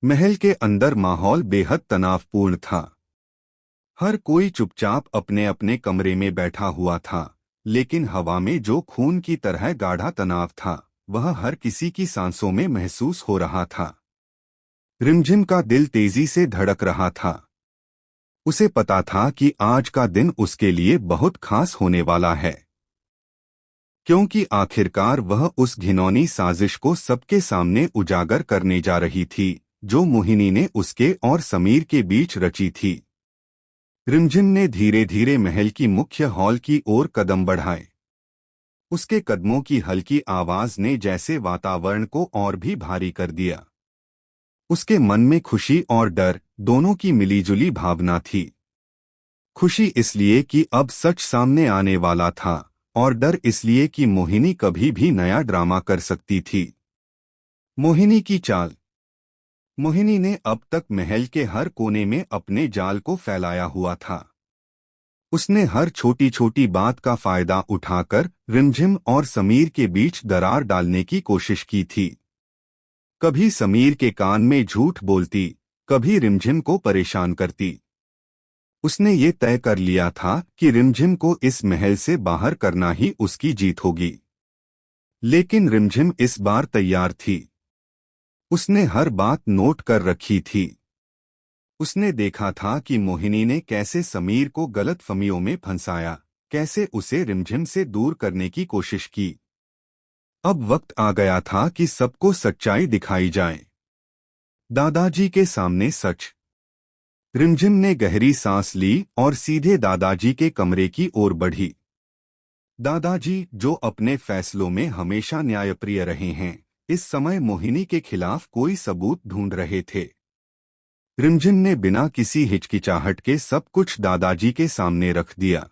महल के अंदर माहौल बेहद तनावपूर्ण था। हर कोई चुपचाप अपने अपने कमरे में बैठा हुआ था, लेकिन हवा में जो खून की तरह गाढ़ा तनाव था वह हर किसी की सांसों में महसूस हो रहा था। रिमझिम का दिल तेजी से धड़क रहा था। उसे पता था कि आज का दिन उसके लिए बहुत खास होने वाला है, क्योंकि आखिरकार वह उस घिनौनी साजिश को सबके सामने उजागर करने जा रही थी जो मोहिनी ने उसके और समीर के बीच रची थी। रिमझिम ने धीरे धीरे महल की मुख्य हॉल की ओर कदम बढ़ाए। उसके कदमों की हल्की आवाज ने जैसे वातावरण को और भी भारी कर दिया। उसके मन में खुशी और डर दोनों की मिलीजुली भावना थी। खुशी इसलिए कि अब सच सामने आने वाला था, और डर इसलिए कि मोहिनी कभी भी नया ड्रामा कर सकती थी। मोहिनी की चाल। मोहिनी ने अब तक महल के हर कोने में अपने जाल को फैलाया हुआ था। उसने हर छोटी छोटी बात का फायदा उठाकर रिमझिम और समीर के बीच दरार डालने की कोशिश की थी। कभी समीर के कान में झूठ बोलती, कभी रिमझिम को परेशान करती। उसने ये तय कर लिया था कि रिमझिम को इस महल से बाहर करना ही उसकी जीत होगी। लेकिन रिमझिम इस बार तैयार थी। उसने हर बात नोट कर रखी थी। उसने देखा था कि मोहिनी ने कैसे समीर को गलतफहमियों में फंसाया, कैसे उसे रिमझिम से दूर करने की कोशिश की। अब वक्त आ गया था कि सबको सच्चाई दिखाई जाए। दादाजी के सामने सच। रिमझिम ने गहरी सांस ली और सीधे दादाजी के कमरे की ओर बढ़ी। दादाजी, जो अपने फैसलों में हमेशा न्यायप्रिय रहे हैं, इस समय मोहिनी के खिलाफ कोई सबूत ढूंढ रहे थे। रिमझिम ने बिना किसी हिचकिचाहट के सब कुछ दादाजी के सामने रख दिया।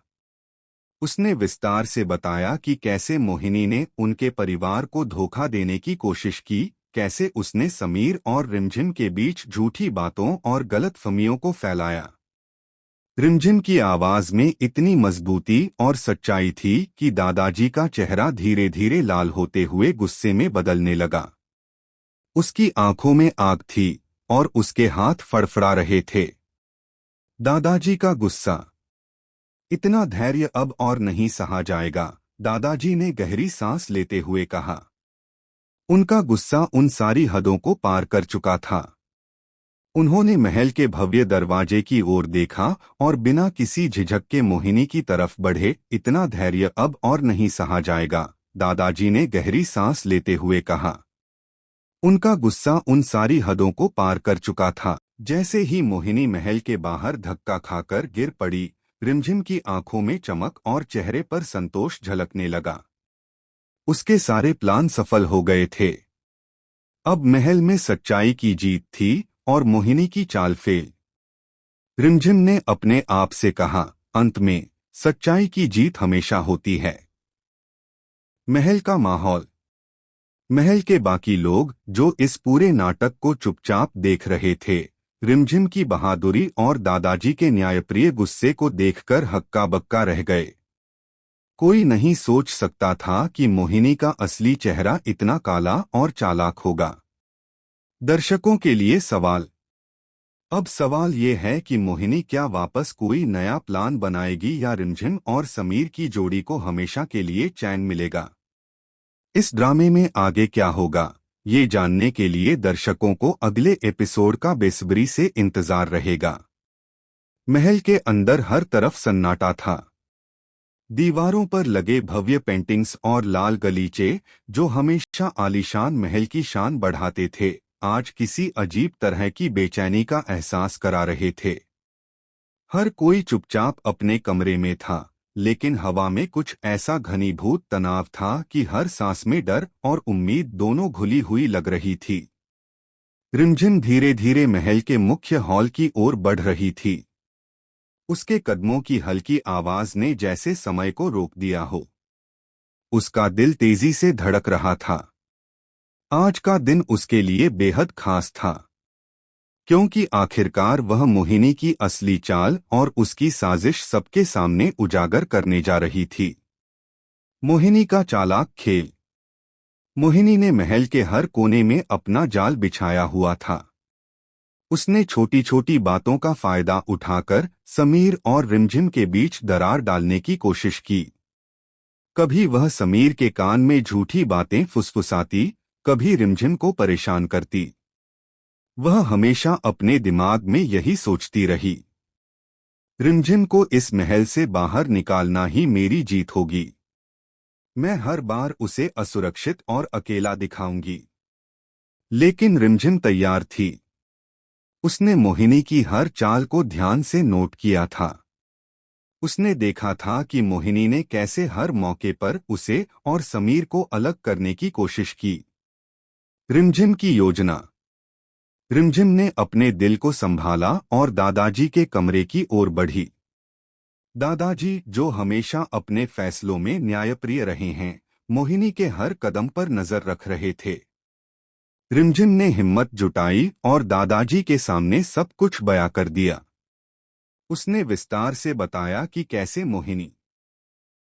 उसने विस्तार से बताया कि कैसे मोहिनी ने उनके परिवार को धोखा देने की कोशिश की, कैसे उसने समीर और रिमझिम के बीच झूठी बातों और गलतफहमियों को फैलाया। रिमझिम की आवाज में इतनी मजबूती और सच्चाई थी कि दादाजी का चेहरा धीरे धीरे लाल होते हुए गुस्से में बदलने लगा। उसकी आंखों में आग थी और उसके हाथ फड़फड़ा रहे थे। दादाजी का गुस्सा। इतना धैर्य अब और नहीं सहा जाएगा, दादाजी ने गहरी सांस लेते हुए कहा। उनका गुस्सा उन सारी हदों को पार कर चुका था। उन्होंने महल के भव्य दरवाजे की ओर देखा और बिना किसी झिझक के मोहिनी की तरफ बढ़े। इतना धैर्य अब और नहीं सहा जाएगा, दादाजी ने गहरी सांस लेते हुए कहा। उनका गुस्सा उन सारी हदों को पार कर चुका था। जैसे ही मोहिनी महल के बाहर धक्का खाकर गिर पड़ी, रिमझिम की आंखों में चमक और चेहरे पर संतोष झलकने लगा। उसके सारे प्लान सफल हो गए थे। अब महल में सच्चाई की जीत थी और मोहिनी की चाल फेल। रिमझिम ने अपने आप से कहा, अंत में सच्चाई की जीत हमेशा होती है। महल का माहौल। महल के बाकी लोग जो इस पूरे नाटक को चुपचाप देख रहे थे, रिमझिम की बहादुरी और दादाजी के न्यायप्रिय गुस्से को देखकर हक्का बक्का रह गए। कोई नहीं सोच सकता था कि मोहिनी का असली चेहरा इतना काला और चालाक होगा। दर्शकों के लिए सवाल। अब सवाल ये है कि मोहिनी क्या वापस कोई नया प्लान बनाएगी या रिमझिम और समीर की जोड़ी को हमेशा के लिए चैन मिलेगा। इस ड्रामे में आगे क्या होगा, ये जानने के लिए दर्शकों को अगले एपिसोड का बेसब्री से इंतजार रहेगा। महल के अंदर हर तरफ सन्नाटा था। दीवारों पर लगे भव्य पेंटिंग्स और लाल गलीचे, जो हमेशा आलीशान महल की शान बढ़ाते थे, आज किसी अजीब तरह की बेचैनी का एहसास करा रहे थे। हर कोई चुपचाप अपने कमरे में था, लेकिन हवा में कुछ ऐसा घनीभूत तनाव था कि हर सांस में डर और उम्मीद दोनों घुली हुई लग रही थी। रिमझिम धीरे धीरे महल के मुख्य हॉल की ओर बढ़ रही थी। उसके कदमों की हल्की आवाज ने जैसे समय को रोक दिया हो। उसका दिल तेजी से धड़क रहा था। आज का दिन उसके लिए बेहद खास था, क्योंकि आखिरकार वह मोहिनी की असली चाल और उसकी साजिश सबके सामने उजागर करने जा रही थी। मोहिनी का चालाक खेल। मोहिनी ने महल के हर कोने में अपना जाल बिछाया हुआ था। उसने छोटी छोटी बातों का फायदा उठाकर समीर और रिमझिम के बीच दरार डालने की कोशिश की। कभी वह समीर के कान में झूठी बातें फुसफुसाती, कभी रिमझिम को परेशान करती। वह हमेशा अपने दिमाग में यही सोचती रही, रिमझिम को इस महल से बाहर निकालना ही मेरी जीत होगी। मैं हर बार उसे असुरक्षित और अकेला दिखाऊंगी। लेकिन रिमझिम तैयार थी। उसने मोहिनी की हर चाल को ध्यान से नोट किया था। उसने देखा था कि मोहिनी ने कैसे हर मौके पर उसे और समीर को अलग करने की कोशिश की। रिमझिम की योजना। रिमझिम ने अपने दिल को संभाला और दादाजी के कमरे की ओर बढ़ी। दादाजी, जो हमेशा अपने फैसलों में न्यायप्रिय रहे हैं, मोहिनी के हर कदम पर नजर रख रहे थे। रिमझिम ने हिम्मत जुटाई और दादाजी के सामने सब कुछ बयां कर दिया। उसने विस्तार से बताया कि कैसे मोहिनी